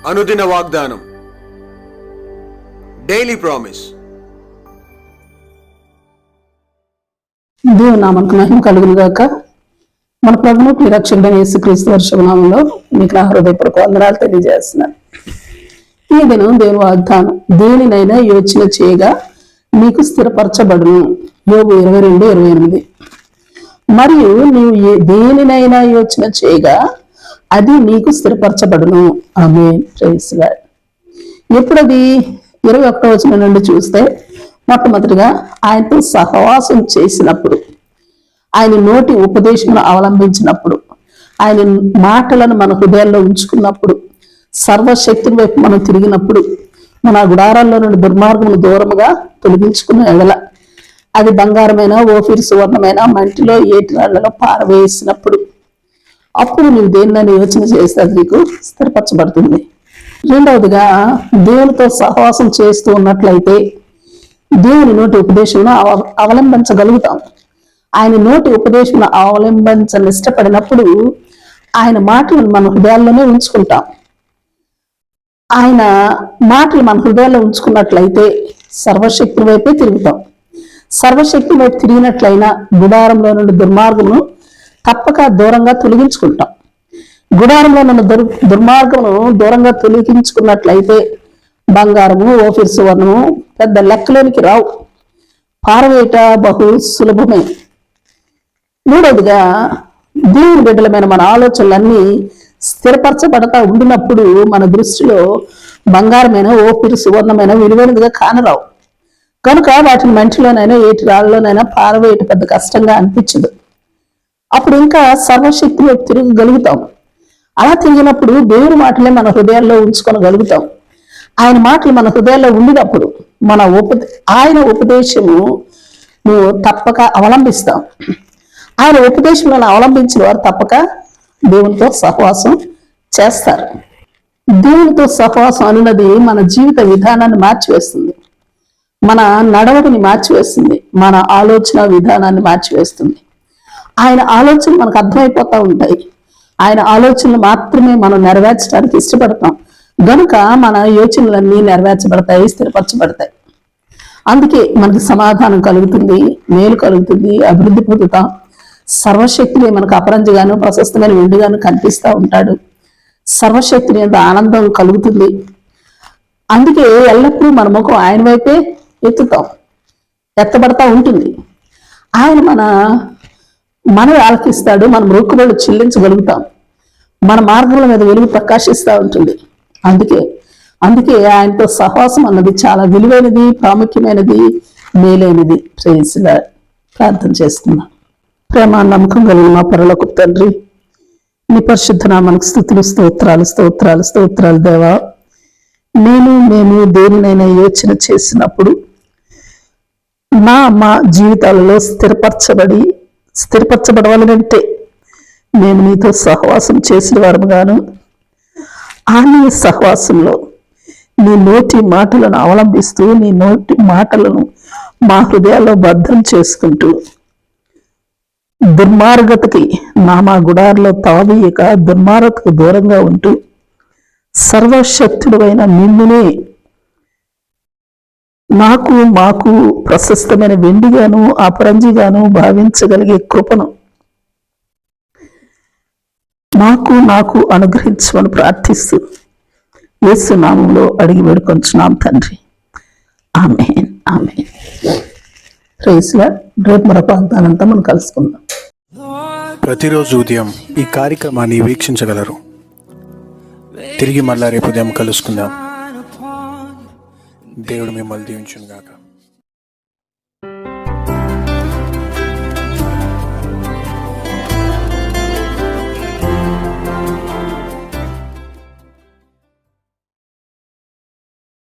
అనుదిన వాగ్దానం, daily promise. దేవుని నామమునకు మహిమ కలుగును గాక. మన ప్రభువును ప్రియరక్షకుడైన యేసుక్రీస్తు వర్షనామంలో మీకు నా హృదయపూర్వక వందనాలు తెలియజేస్తున్నాను. ఈ దినం దేవుని వాగ్దానం, దేనినైనా యోచన చేయగా నీకు స్థిరపరచబడును. యోబు 22:28. మరియు నీవు దేనినైనా యోచన చేయగా అది నీకు స్థిరపరచబడును. ఆమేన్. Praise lord. ఎప్పుడది? 21వ వచనం నుండి చూస్తే, మొట్టమొదటిగా ఆయనతో సహవాసం చేసినప్పుడు, ఆయన నోటి ఉపదేశమును అవలంబించినప్పుడు, ఆయన మాటలను మన హృదయాల్లో ఉంచుకున్నప్పుడు, సర్వశక్తుని వైపు మనం తిరిగినప్పుడు, మన గుడారాల్లో నుండి దుర్మార్గమును దూరముగా తొలగించుకున్న ఎడల, అది బంగారమైన, ఓఫీర్ సువర్ణమైన, మంటిలో ఏటి రాళ్లలో పారవేసినప్పుడు, అప్పుడు నువ్వు దేనినైనా యోచన చేస్తే అది నీకు స్థిరపరచబడుతుంది. రెండవదిగా, దేవునితో సహవాసం చేస్తూ ఉన్నట్లయితే దేవుని నోటి ఉపదేశంలో అవలంబించగలుగుతాం. ఆయన నోటి ఉపదేశంలో అవలంబించని ఇష్టపడినప్పుడు ఆయన మాటలను మన హృదయాల్లోనే ఉంచుకుంటాం. ఆయన మాటలు మన హృదయాల్లో ఉంచుకున్నట్లయితే సర్వశక్తి వైపే తిరుగుతాం. సర్వశక్తి వైపు తిరిగినట్లయినా గుడారంలో నుండి దుర్మార్గమును తప్పక దూరంగా తొలగించుకుంటాం. గుడారంలో నుండి దుర్మార్గమును దూరంగా తొలగించుకున్నట్లయితే బంగారము, ఓఫీర్ సువర్ణము పెద్ద లెక్కలోనికి రావు. పారవేట బహు సులభమే. మూడవదిగా, దేవుని బిడ్డలమైన మన ఆలోచనలన్నీ స్థిరపరచబడతా ఉండినప్పుడు మన దృష్టిలో బంగారమైన, ఓఫీర్ సువర్ణమైన విలువైనదిగా కానరావు. కనుక వాటిని మంటిలోనైనా ఏటి రాళ్ళలోనైనా పారవేయట పెద్ద కష్టంగా అనిపించదు. అప్పుడు ఇంకా సర్వశక్తిలో తిరగగలుగుతాం. అలా తిరిగినప్పుడు దేవుని మాటలే మన హృదయాల్లో ఉంచుకోగలుగుతాం. ఆయన మాటలు మన హృదయాల్లో ఉండినప్పుడు ఆయన ఉపదేశము నువ్వు తప్పక అవలంబిస్తాం. ఆయన ఉపదేశంలో అవలంబించిన వారు తప్పక దేవునితో సహవాసం చేస్తారు. దేవునితో సహవాసం అనున్నది మన జీవిత విధానాన్ని మార్చివేస్తుంది, మన నడవడిని మార్చివేస్తుంది, మన ఆలోచన విధానాన్ని మార్చివేస్తుంది. ఆయన ఆలోచనలు మనకు అర్థమైపోతూ ఉంటాయి. ఆయన ఆలోచనలు మాత్రమే మనం నెరవేర్చడానికి ఇష్టపడతాం. గనుక మన యోచనలన్నీ నెరవేర్చబడతాయి, స్థిరపరచబడతాయి. అందుకే మనకి సమాధానం కలుగుతుంది, మేలు కలుగుతుంది, అభివృద్ధి పొందుతాం. సర్వశక్తిని మనకు అపరంజిగాను, ప్రశస్తమైన వెండిగాను కనిపిస్తూ ఉంటాడు. సర్వశక్తిని ఎంత ఆనందం కలుగుతుంది. అందుకే ఎల్లప్పుడూ మన ముఖం ఆయన వైపే ఎత్తబడతా ఉంటుంది. ఆయన మనం ఆలకిస్తాడు. మనం మొక్కుబడులు చెల్లించగలుగుతాం. మన మార్గముల మీద వెలుగు ప్రకాశిస్తూ ఉంటుంది. అందుకే ఆయనతో సహవాసం అన్నది చాలా విలువైనది, ప్రాముఖ్యమైనది, మేలైనది. Praise lord. ప్రార్థన చేస్తున్నాం. ప్రేమ నమ్మకం కలిగిన మా పరలోకపు తండ్రి, నీ పరిశుద్ధ నామమునకు స్తుతులు, స్తోత్రాలు దేవా. మేము దేనినైనా యోచన చేసినప్పుడు మా జీవితాలలో స్థిరపరచబడవాలంటే మేము నీతో సహవాసం చేసిన వారముగాను, నీ సహవాసంలో నీ నోటి మాటలను అవలంబిస్తూ, నీ నోటి మాటలను మా హృదయాల్లో భద్రం చేసుకుంటూ, దుర్మార్గతకి మా గుడారిలో తావీయక దుర్మార్గతకు దూరంగా ఉంటూ, సర్వశక్తుడైన నిన్నునే మాకు ప్రశస్తమైన వెండిగాను, అపరంజిగాను భావించగలిగే కృపను నాకు అనుగ్రహించమని ప్రార్థిస్తూ యేసు నామములో అడిగి వేడుకొంచున్నాం తండ్రి. Amen, amen. Praise lord. రేపు మరొక వాగ్దానంతో మనం కలుసుకుందాం. ప్రతిరోజు ఉదయం ఈ కార్యక్రమాన్ని వీక్షించగలరు. తిరిగి మళ్ళా రేపు ఉదయం కలుసుకుందాం. దేవుడు మిమ్మల్ని దీవించును గాక.